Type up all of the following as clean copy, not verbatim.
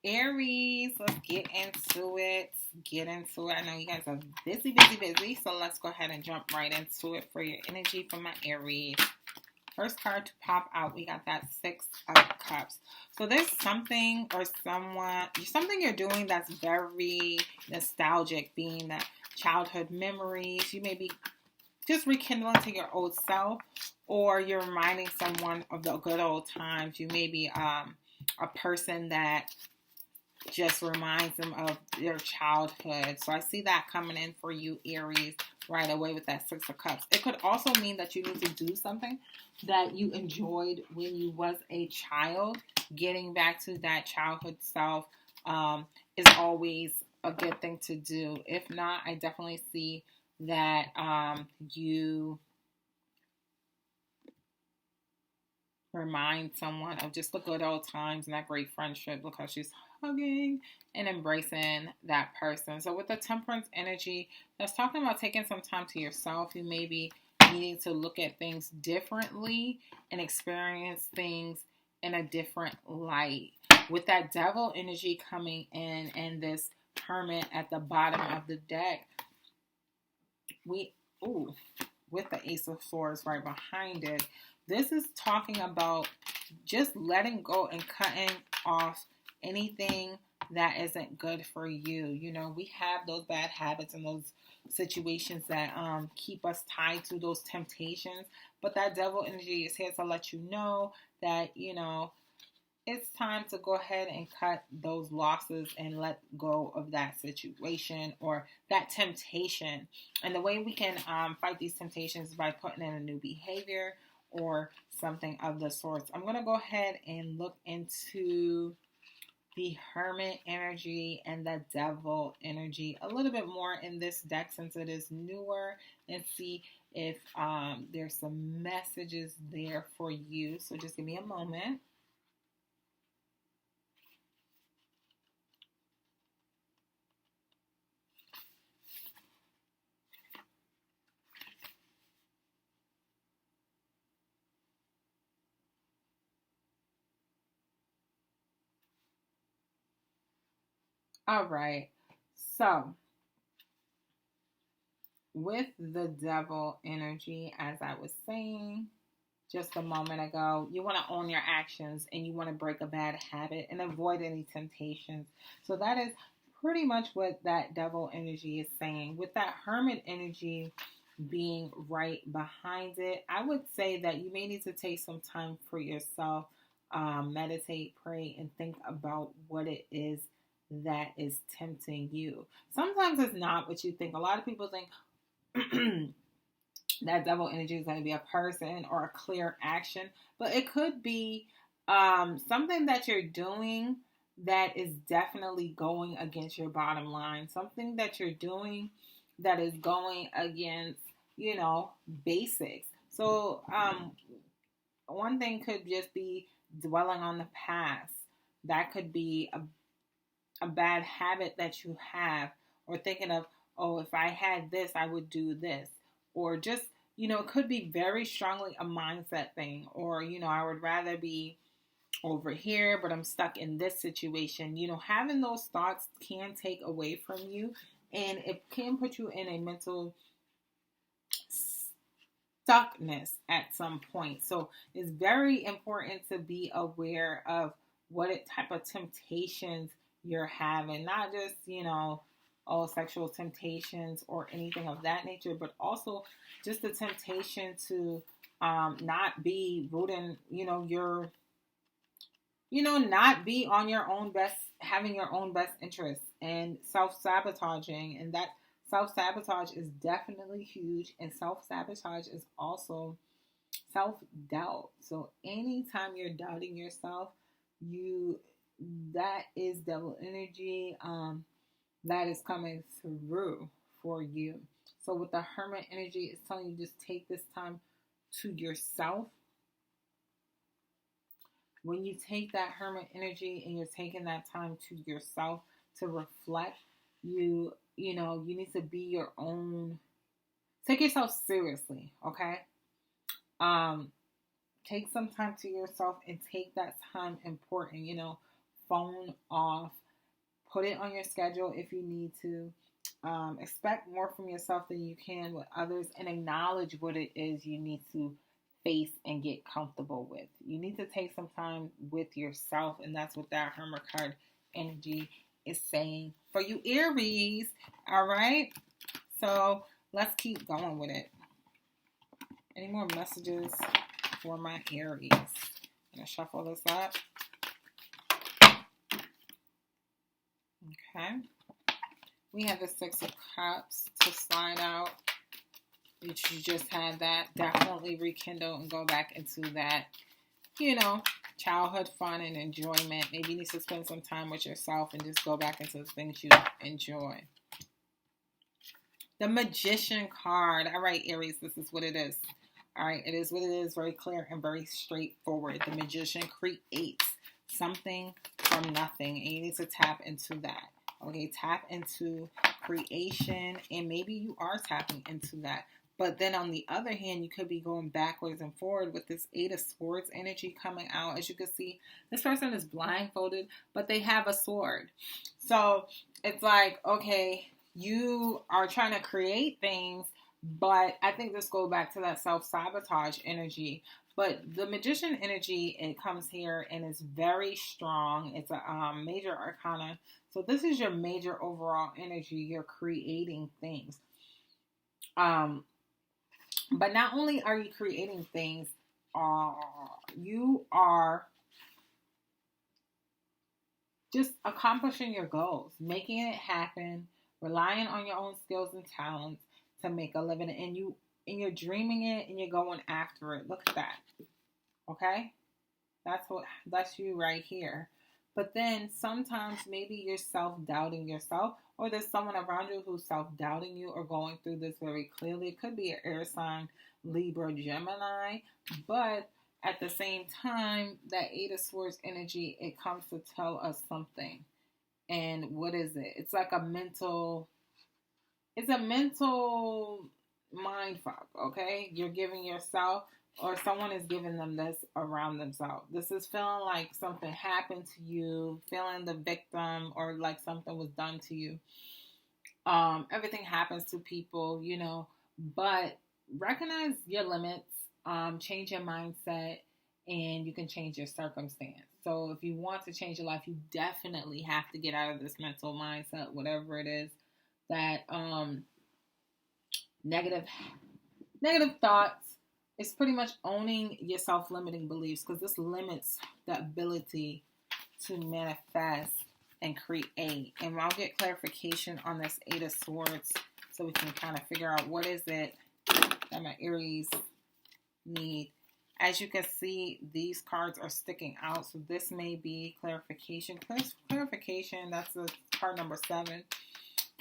Aries, let's get into it. Get into it. I know you guys are busy, busy, busy. So let's go ahead and jump right into it for your energy for my Aries. First card to pop out, we got that Six of Cups. So there's something or something you're doing that's very nostalgic, being that childhood memories. You may be just rekindling to your old self, or you're reminding someone of the good old times. You may be a person that just reminds them of their childhood. So I see that coming in for you, Aries, right away with that Six of Cups. It could also mean that you need to do something that you enjoyed when you was a child. Getting back to that childhood self is always a good thing to do. If not, I definitely see that you remind someone of just the good old times and that great friendship, because she's hugging and embracing that person. So with the Temperance energy, that's talking about taking some time to yourself. You may be needing to look at things differently and experience things in a different light. With that Devil energy coming in and this Hermit at the bottom of the deck, with the Ace of Swords right behind it, this is talking about just letting go and cutting off anything that isn't good for you. You know, we have those bad habits and those situations that keep us tied to those temptations. But that Devil energy is here to let you know that, you know, it's time to go ahead and cut those losses and let go of that situation or that temptation. And the way we can fight these temptations is by putting in a new behavior or something of the sorts. I'm going to go ahead and look into the Hermit energy and the Devil energy a little bit more in this deck since it is newer, and see if there's some messages there for you. So just give me a moment. All right. So, with the Devil energy, as I was saying just a moment ago, you want to own your actions and you want to break a bad habit and avoid any temptations. So, that is pretty much what that Devil energy is saying. With that Hermit energy being right behind it, I would say that you may need to take some time for yourself, meditate, pray, and think about what it is that is tempting you. Sometimes it's not what you think. A lot of people think that Devil energy is going to be a person or a clear action, but it could be something that you're doing that is definitely going against your bottom line. Something that you're doing that is going against, you know, basics. So one thing could just be dwelling on the past. That could be a bad habit that you have, or thinking of, oh, if I had this, I would do this, or just, you know, it could be very strongly a mindset thing, or, you know, I would rather be over here, but I'm stuck in this situation. You know, having those thoughts can take away from you, and it can put you in a mental stuckness at some point. So it's very important to be aware of what type of temptations you're having, not just, you know, all sexual temptations or anything of that nature, but also just the temptation to not be rooting, you know, not be on your own best, having your own best interests and self-sabotaging. And that self-sabotage is definitely huge. And self-sabotage is also self-doubt. So anytime you're doubting yourself, you that is Devil energy that is coming through for you. So with the Hermit energy, it's telling you just take this time to yourself. When you take that Hermit energy and you're taking that time to yourself to reflect, you need to be your own. Take yourself seriously, okay? Um, take some time to yourself and take that time important. You know, phone off. Put it on your schedule if you need to. Expect more from yourself than you can with others, and acknowledge what it is you need to face and get comfortable with. You need to take some time with yourself, and that's what that Hermit card energy is saying for you, Aries. All right, so let's keep going with it. Any more messages for my Aries? I'm gonna shuffle this up. Okay, we have the Six of Cups to slide out. You just had that. Definitely rekindle and go back into that, childhood fun and enjoyment. Maybe you need to spend some time with yourself and just go back into the things you enjoy. The Magician card. All right, Aries, this is what it is. All right, it is what it is. Very clear and very straightforward. The Magician creates something from nothing, and you need to tap into that. Okay, tap into creation, and maybe you are tapping into that. But then on the other hand, you could be going backwards and forward with this Eight of Swords energy coming out. As you can see, this person is blindfolded, but they have a sword. So it's like, okay, you are trying to create things, but I think this goes back to that self-sabotage energy. But the Magician energy, it comes here and it's very strong. It's a major arcana. So this is your major overall energy. You're creating things. But not only are you creating things, you are just accomplishing your goals, making it happen, relying on your own skills and talents to make a living, and you're dreaming it and you're going after it. Look at that. Okay? That's you right here. But then sometimes maybe you're self-doubting yourself, or there's someone around you who's self-doubting you or going through this very clearly. It could be an air sign, Libra, Gemini, but at the same time, that Eight of Swords energy, it comes to tell us something. And what is it? It's like a mental mind fuck, okay? You're giving yourself, or someone is giving them this around themselves. This is feeling like something happened to you, feeling the victim, or like something was done to you. Everything happens to people, but recognize your limits, change your mindset, and you can change your circumstance. So if you want to change your life, you definitely have to get out of this mental mindset, whatever it is, that negative thoughts. It's pretty much owning your self-limiting beliefs, because this limits the ability to manifest and create. And I'll get clarification on this Eight of Swords so we can kind of figure out what is it that my Aries need. As you can see, these cards are sticking out, so this may be clarification. Clarification, that's the card number 7.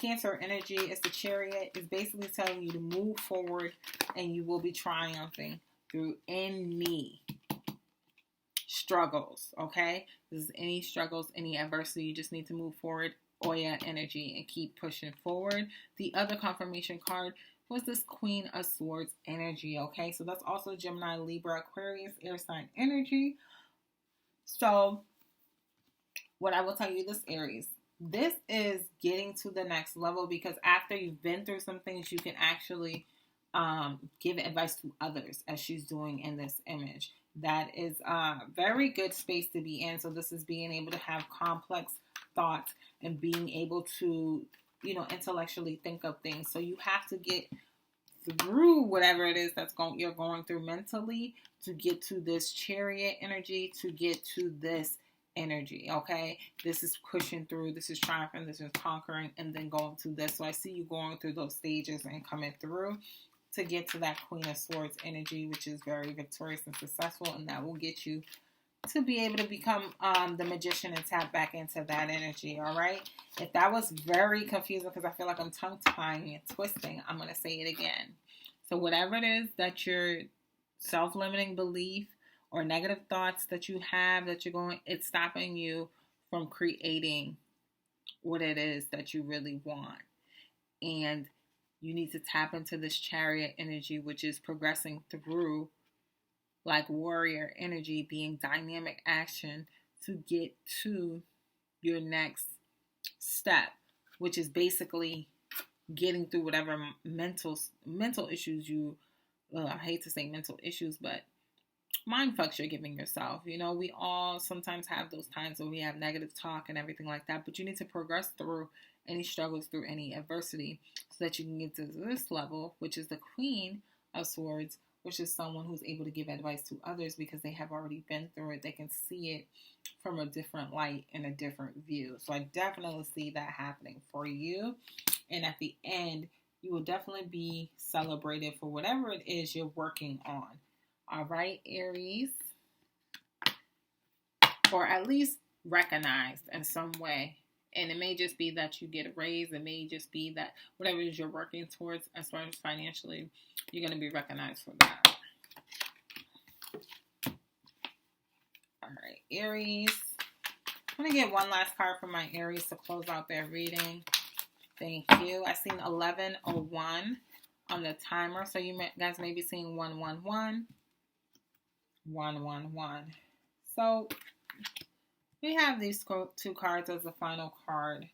Cancer energy is the Chariot. It's basically telling you to move forward and you will be triumphing through any struggles, okay? This is any struggles, any adversity. You just need to move forward, Oya energy, and keep pushing forward. The other confirmation card was this Queen of Swords energy, okay? So that's also Gemini, Libra, Aquarius, air sign energy. So what I will tell you, this Aries, this is getting to the next level, because after you've been through some things, you can actually give advice to others, as she's doing in this image. That is a very good space to be in. So this is being able to have complex thoughts and being able to, intellectually think of things. So you have to get through whatever it is you're going through mentally to get to this Chariot energy, to get to this energy, okay? This is pushing through, this is triumphing, this is conquering, and then going to this. So I see you going through those stages and coming through to get to that Queen of Swords energy, which is very victorious and successful, and that will get you to be able to become the Magician and tap back into that energy, all right? If that was very confusing, because I feel like I'm tongue-tying and twisting, I'm going to say it again. So whatever it is that your self-limiting belief or negative thoughts that you have it's stopping you from creating what it is that you really want. And you need to tap into this Chariot energy, which is progressing through like warrior energy, being dynamic action to get to your next step, which is basically getting through whatever mental issues you, I hate to say mental issues, but mind fucks you're giving yourself. You know, we all sometimes have those times where we have negative talk and everything like that, but you need to progress through any struggles, through any adversity, so that you can get to this level, which is the Queen of Swords, which is someone who's able to give advice to others because they have already been through it. They can see it from a different light and a different view. So I definitely see that happening for you. And at the end, you will definitely be celebrated for whatever it is you're working on. All right, Aries. Or at least recognized in some way. And it may just be that you get a raise. It may just be that whatever it is you're working towards as far as financially, you're going to be recognized for that. All right, Aries. I'm going to get one last card for my Aries to close out their reading. Thank you. I seen 1101 on the timer. So you guys may be seeing 111. 111. So we have these two cards as the final card.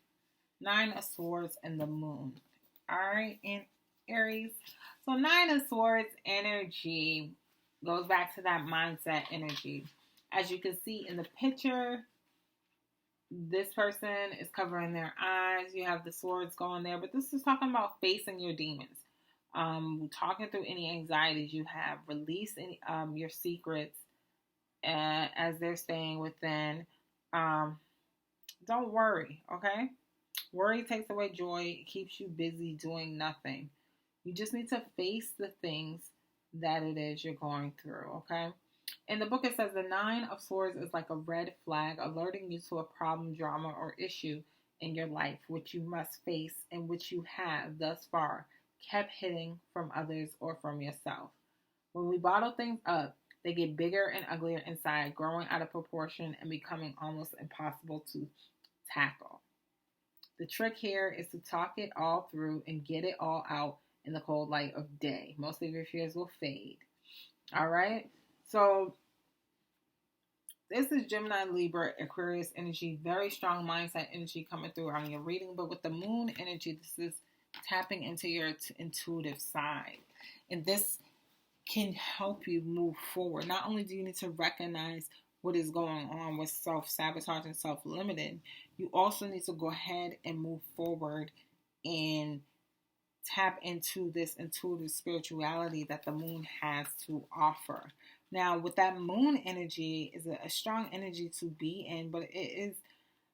9 of Swords and the Moon. All right, in Aries. So 9 of Swords energy goes back to that mindset energy. As you can see in the picture, this person is covering their eyes. You have the swords going there, but this is talking about facing your demons. Talking through any anxieties you have. Release any, your secrets as they're staying within. Don't worry, okay? Worry takes away joy. It keeps you busy doing nothing. You just need to face the things that it is you're going through, okay? In the book, it says the 9 of Swords is like a red flag alerting you to a problem, drama, or issue in your life, which you must face and which you have thus far kept hiding from others or from yourself. When we bottle things up, they get bigger and uglier inside, growing out of proportion and becoming almost impossible to tackle. The trick here is to talk it all through and get it all out in the cold light of day. Most of your fears will fade. All right? So this is Gemini, Libra, Aquarius energy. Very strong mindset energy coming through on your reading. But with the moon energy, this is tapping into your intuitive side. And this can help you move forward. Not only do you need to recognize what is going on with self-sabotage and self-limiting, you also need to go ahead and move forward and tap into this intuitive spirituality that the moon has to offer. Now, with that moon energy is a strong energy to be in, but it is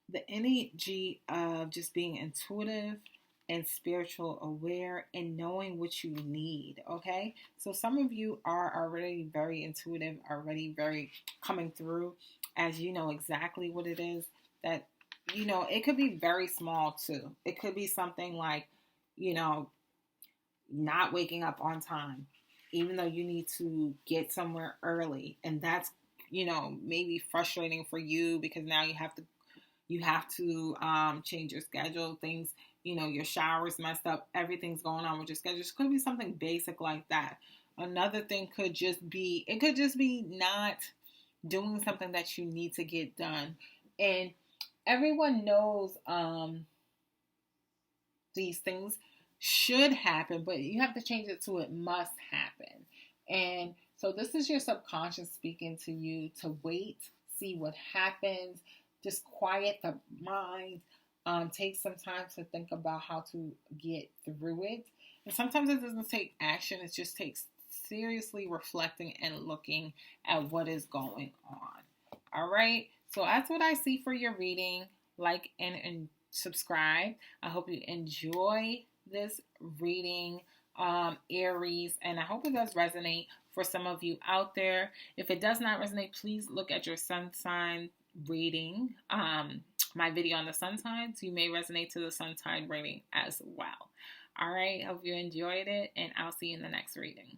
the energy of just being intuitive and spiritual aware and knowing what you need, okay? So some of you are already very intuitive, already very coming through as you know exactly what it is that, you know, it could be very small too. It could be something like, you know, not waking up on time, even though you need to get somewhere early. And that's, you know, maybe frustrating for you because now you have to change your schedule. Things, you know, your shower's messed up. Everything's going on with your schedule. It could be something basic like that. Another thing could just be, not doing something that you need to get done. And everyone knows these things should happen, but you have to change it to it must happen. And so this is your subconscious speaking to you to wait, see what happens, just quiet the mind, take some time to think about how to get through it. And sometimes it doesn't take action, it just takes seriously reflecting and looking at what is going on. All right, so that's what I see for your reading. Like and subscribe. I hope you enjoy this reading, Aries, and I hope it does resonate for some of you out there. If it does not resonate, please look at your sun sign reading. My video on the sun signs, you may resonate to the sun sign reading as well. All right, hope you enjoyed it, and I'll see you in the next reading.